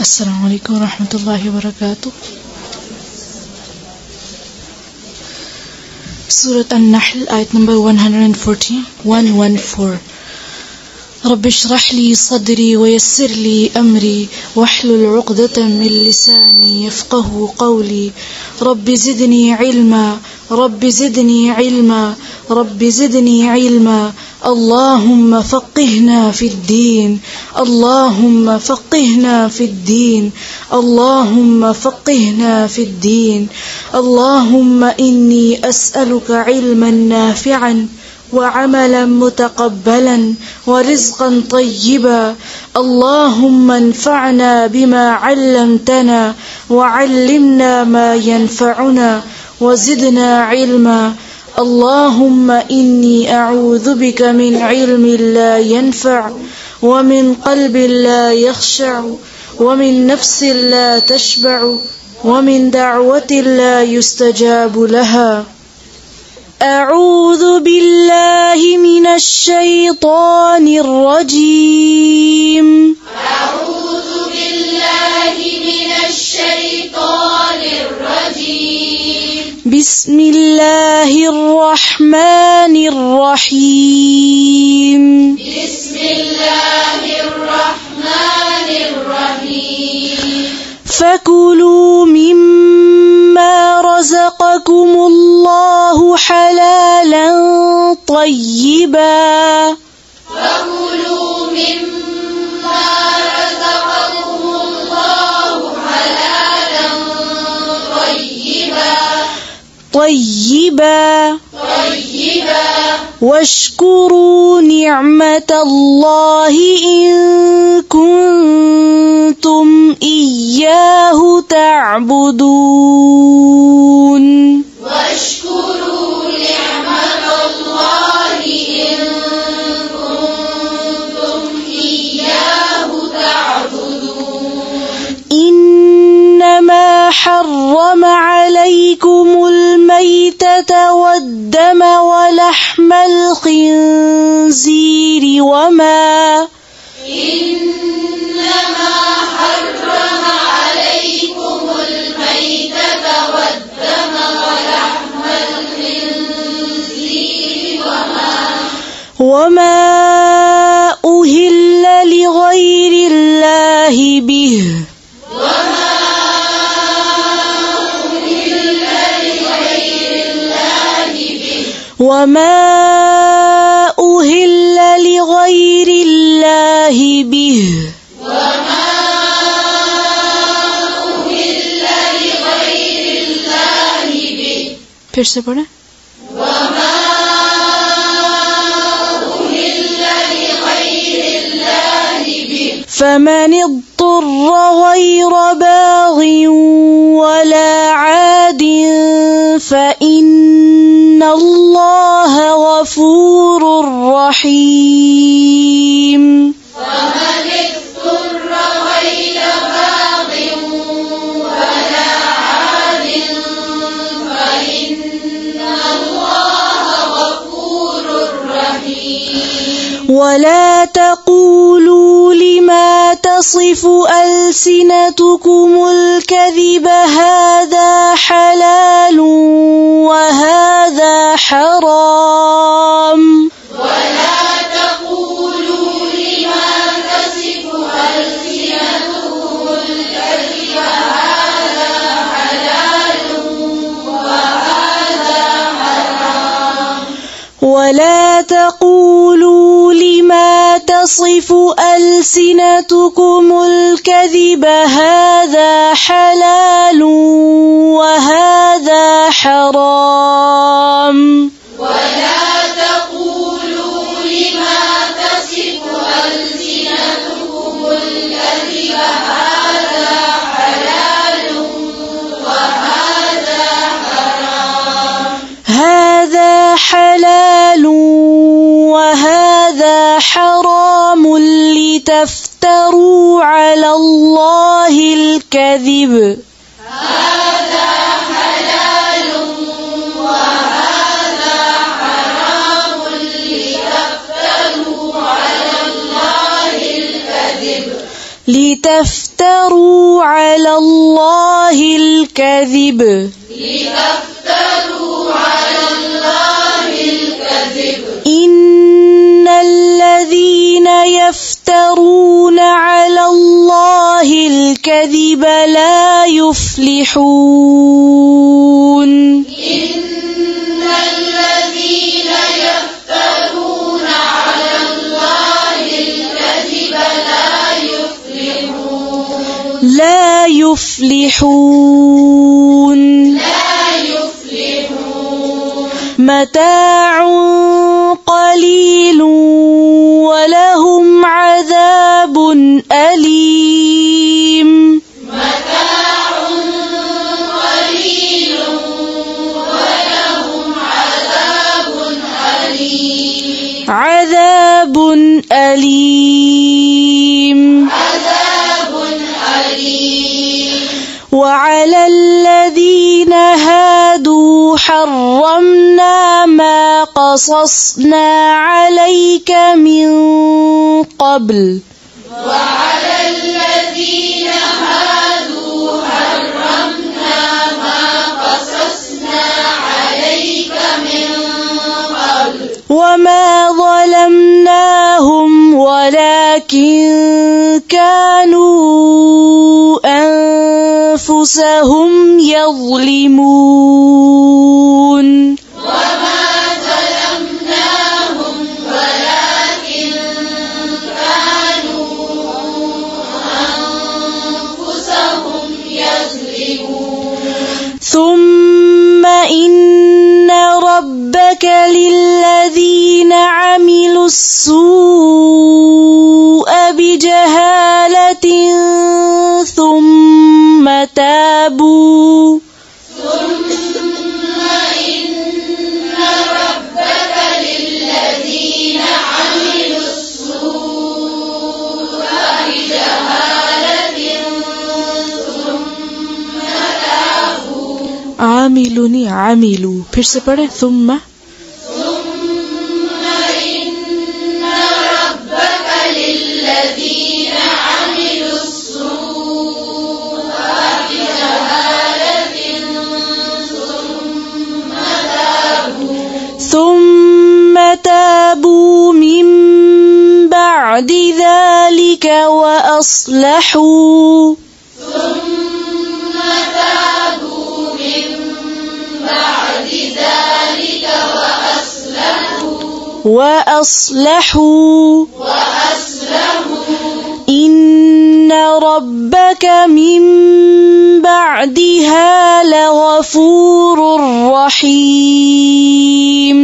السلام عليكم ورحمة الله وبركاته. Surah An-Nahl, ayat number 114. رب اشرح لي صدري ويسر لي أمري واحلل عقدة من لساني يفقه قولي. رب زدني علما رب زدني علما رب زدني علما. اللهم فقهنا في الدين اللهم فقهنا في الدين اللهم فقهنا في الدين. اللهم إني أسألك علما نافعا وعملا متقبلا ورزقا طيبا. اللهم انفعنا بما علمتنا وعلمنا ما ينفعنا وزدنا علما. اللهم إني أعوذ بك من علم لا ينفع ومن قلب لا يخشع ومن نفس لا تشبع ومن دعوة لا يستجاب لها. أعوذ بالله من الشيطان الرجيم. أعوذ بالله من الشيطان الرجيم. بسم الله الرحمن الرحيم. بسم الله الرحمن الرحيم. فكلوا مما رزقكم الله حلالا طيبا. فكلوا مما رزقكم الله حلالا طيبا واشكروا نعمة الله إن كنتم إياه تعبدون. واشكروا نعمة الله إن كنتم إياه تعبدون. إنما حرم عليكم الميتة والدم ولحم الخنزير إنما حرم عليكم الميتة والدم ولحم الخنزير وما أهل لغير الله به. وما أهل لغير الله به. फिर से पढ़े. فمن اضطر غير باغ ولا عاد فإن الله غفور رحيم. فمن اضطر غير باغ ولا عاد فإن الله غفور رحيم. ولا تقولوا لما تصف ألسنتكم الكذب هذا حلال وهذا حرام. ولا تقولوا لما تصف ألسنتكم الكذب هذا حلال وهذا حرام. ولا تقولوا لما تصف ألسنتكم الكذب هذا حلال وهذا حرام. ولا تقولوا لما تصف ألسنتكم الكذب هذا حلال وهذا حرام. هذا حلال وهذا حرام لتفتروا على الله الكذب. هذا حلال وهذا حرام لتفتروا على الله الكذب. لتفتروا على الله الكذب إن الذين يفترون على الله الكذب لا يفلحون لا يفلحون متاع قليل ولهم عذاب أليم عذاب أليم وعلى الذين هادوا حرمنا ما قصصنا عليك من قبل وما ظلمناهم ولكن كانوا أنفسهم يظلمون ثم إن ربك للذين عملوا السوء بجهالة ثم تابوا عملوا फिर से पढ़े ثم إن ربك للذين عملوا السوء بجهالة ثم تابوا من بعد ذلك وأصلحوا إن ربك من بعدها لغفور رحيم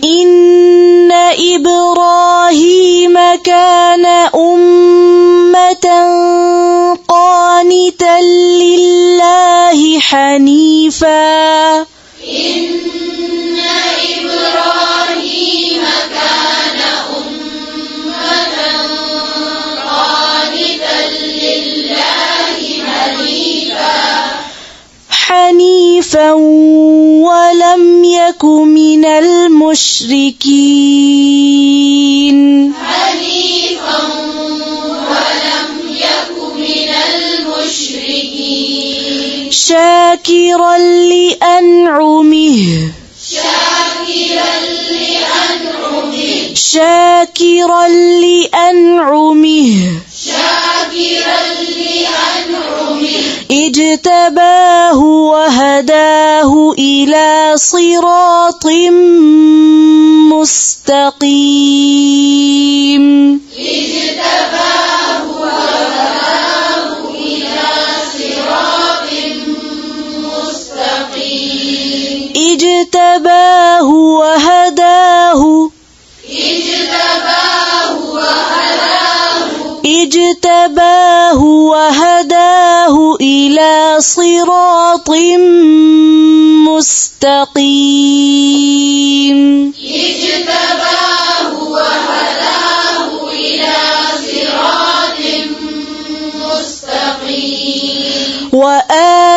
إن إبراهيم كان أمة قانتا لله حنيفا ولم يك من المشركين شاكرا لأنعمه اجتباه وهداه إلى صراط مستقيم اجتباه وهداه إلى صراط مستقيم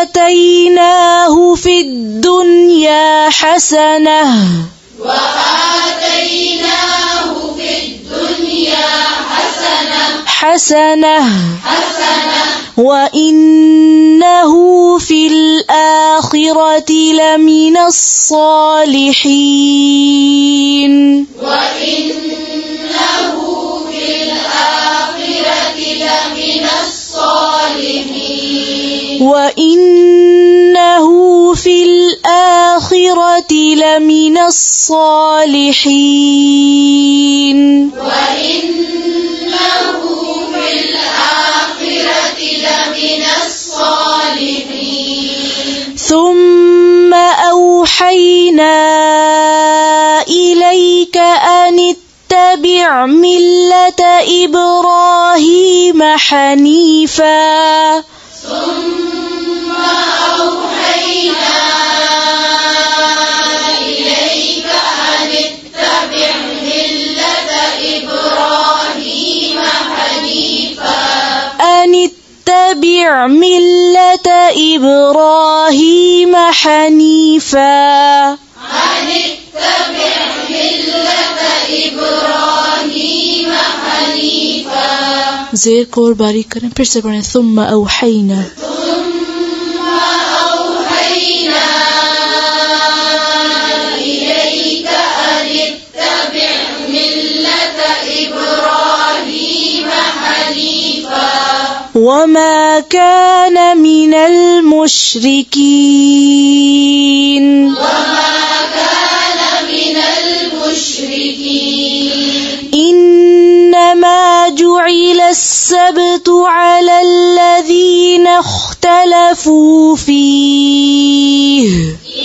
وآتيناه في الدنيا حسنة وآتيناه في الدنيا حسنة وإنه في الآخرة لمن الصالحين وإنه في الآخرة لمن الصالحين وإنه في الآخرة لمن الصالحين وإنه في الآخرة لمن الصالحين ثم أوحينا إليك أن اتبع ملة إبراهيم حنيفا ثم أوحينا إليك أن اتبع ملة إبراهيم حنيفا أن اتبع ملة إبراهيم حنيفا أن اتبع ملة إبراهيم حنيفا زیر کو اور باریک کریں پھر سے پڑھیں ثم أوحينا ثم أوحينا إليك أن اتبع ملة إبراهيم حنيفا وما كان من المشركين وما كان من المشركين إنما جعل السبت على الذين اختلفوا فيه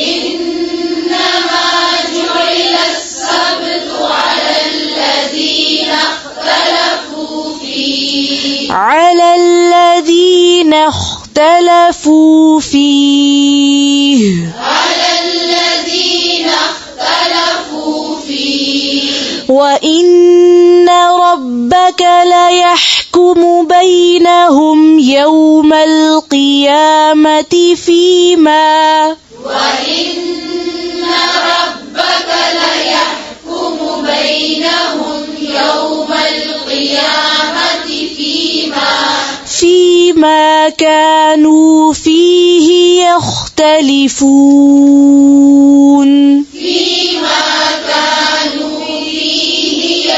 إنما جعل السبت على الذين اختلفوا فيه على الذين اختلفوا فيه على الذين اختلفوا فيه وإن ربك ليحكم بينهم يوم القيامة فيما وإن ربك ليحكم بينهم يوم القيامة فيما كانوا فيه يختلفون فيما كانوا فيه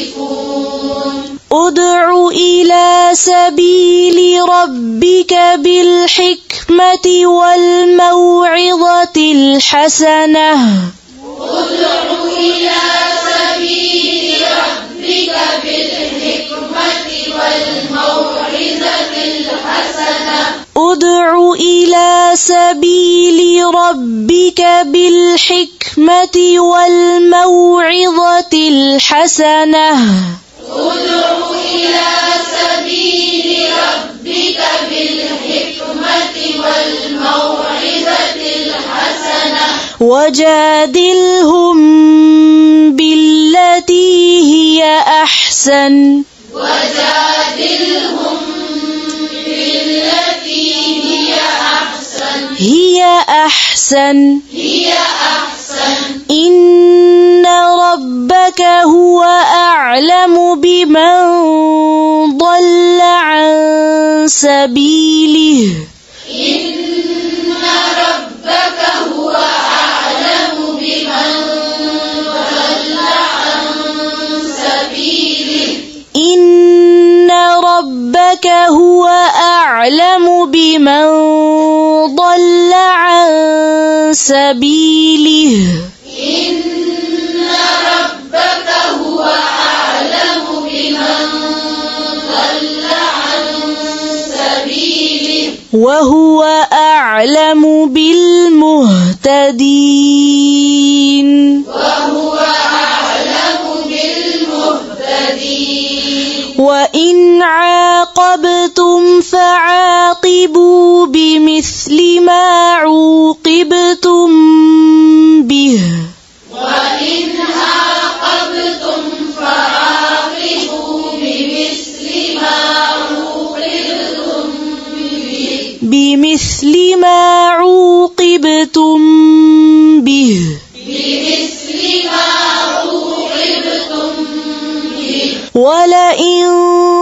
يختلفون ادع إلى سبيل ربك بالحكمة والموعظة الحسنة ادع إلى سبيل ربك بالحكمة والموعظة الحسنة ادع إلى سبيل ربك بالحكمة والموعظة الحسنة ادع إلى سبيل ربك بالحكمة والموعظة الحسنة وجادلهم بالتي هي أحسن وجادلهم بالتي هي أحسن إن ربك هو أعلم بمن ضل عن سبيله إن ربك هو أعلم بمن ضل عن سبيله إن ربك هو أعلم بمن ضل عن سبيله إن ربك هو أعلم بمن ضل عن سبيله وهو أعلم بالمهتدين وهو أعلم بالمهتدين وإن عاقبتم فعاقبوا بمثل ما عوقبتم به وإن عاقبتم فعاقبوا بمثل ما عوقبتم ولئن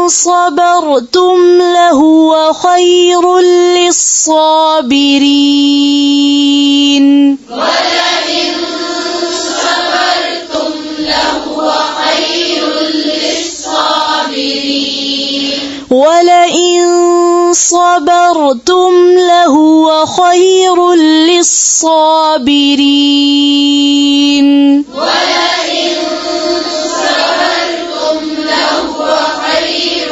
صبرتم لهو خير للصابرين ولئن صبرتم لهو خير للصابرين ولئن صبرتم لهو خير للصابرين ولئن صبرتم لهو خير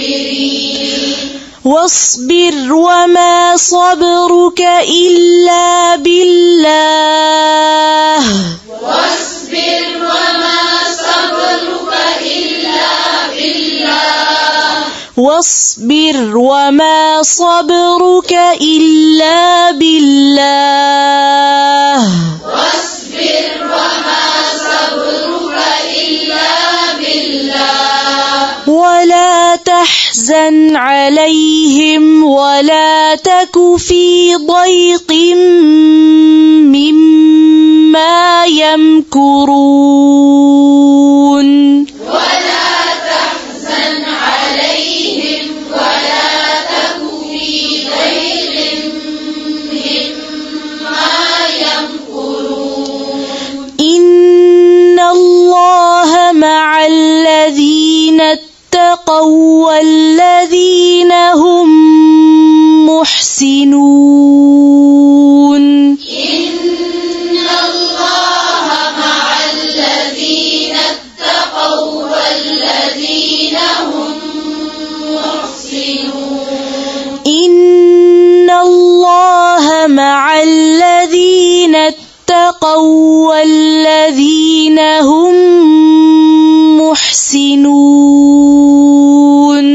للصابرين واصبر وما صبرك إلا بالله واصبر وما صبرك إلا بالله واصبر وما صبرك إلا بالله واصبر وما صبرك إلا بالله ولا تحزن عليهم ولا تك في ضيق مما يمكرون ولا تحزن عليهم ولا تك في ضيق مما يمكرون إن الله مع الذين اتقوا والذين هم محسنون إن الله مع الذين اتقوا والذين هم محسنون إن الله مع الذين اتقوا والذين هم محسنون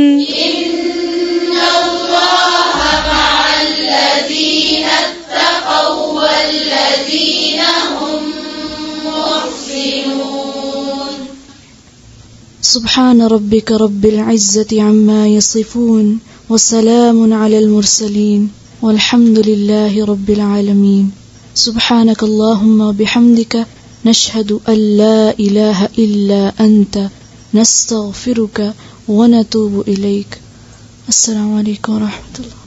إن الله مع الذين اتقوا والذين هم محسنون سبحان ربك رب العزة عما يصفون وسلام على المرسلين والحمد لله رب العالمين سبحانك اللهم وبحمدك نشهد أن لا إله إلا أنت نستغفرك ونتوب إليك. السلام عليكم ورحمة الله.